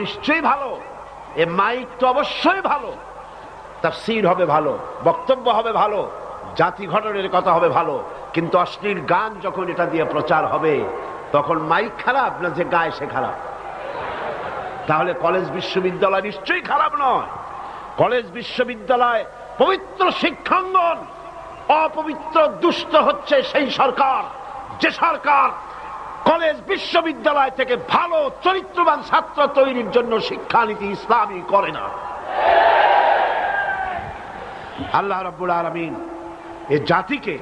নিশ্চয়ই ভালো, এ মাইক তো অবশ্যই ভালো, তাফসীর হবে ভালো, বক্তব্য হবে ভালো, জাতি গঠনের কথা হবে ভালো, কিন্তু অশ্লীল গান যখন এটা দিয়ে প্রচার হবে তখন মাইক খারাপ না যে গায় সে খারাপ? তাহলে কলেজ বিশ্ববিদ্যালয় নিশ্চয়ই খারাপ নয়। কলেজ বিশ্ববিদ্যালয় পবিত্র শিক্ষাঙ্গন, অপবিত্র দুষ্ট হচ্ছে সেই সরকার যে সরকার কলেজ বিশ্ববিদ্যালয় থেকে ভালো চরিত্রবান ছাত্র তৈরির জন্য শিক্ষানীতি ইসলামী করে না। আল্লাহ রাব্বুল আলামিন এ জাতিকে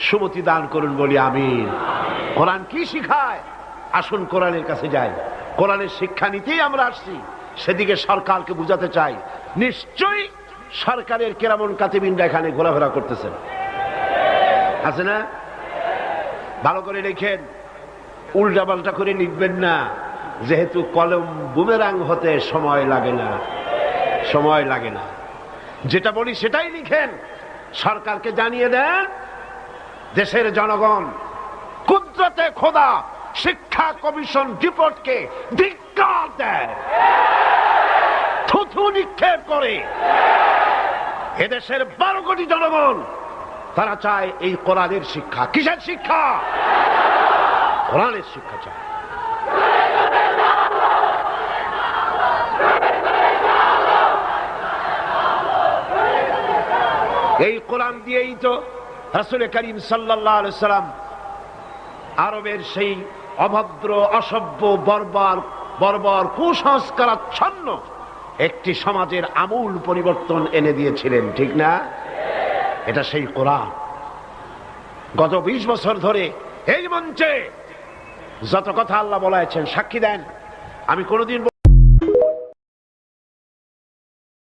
সুমতি দান করুন বলি আমিন। কোরআন কি শিখায়? আসুন কোরআনের কাছে যাই। কোরআনের শিক্ষানীতি আমরা আসছি, সেদিকে সরকারকে বুঝাতে চাই। নিশ্চয়ই সরকারের কেরামন কাতিবিনরা এখানে ঘোরাফেরা করতেছেন, আছে না? ভালো করে লিখেন, উল্টা পাল্টা করে লিখবেন না, যেহেতু কলম বুমেরাং হতে সময় লাগে না, সময় লাগে না। যেটা বলি সেটাই লিখেন। সরকারকে জানিয়ে দেন দেশের জনগণ কুদরতে খোদা শিক্ষা কমিশন রিপোর্টকে ধিক্কার দেয়, থুথু নিক্ষেপ করে। এদেশের 12 কোটি জনগণ তারা চায় এই কোরআনের শিক্ষা। কিসের শিক্ষা? কোরআনের শিক্ষা চায়। এই কোরআন দিয়েই তো রাসূল করিম সাল্লাল্লাহু আলাইহি সাল্লাম আরবের সেই অভদ্র, অসভ্য, বর্বর কুসংস্কারাচ্ছন্ন একটি সমাজের আমূল পরিবর্তন এনে দিয়েছিলেন, ঠিক না? এটা সেই কোরআন। গত 20 বছর ধরে এই মঞ্চে যত কথা আল্লাহ বলেছেন সাক্ষী দেন, আমি কোনোদিন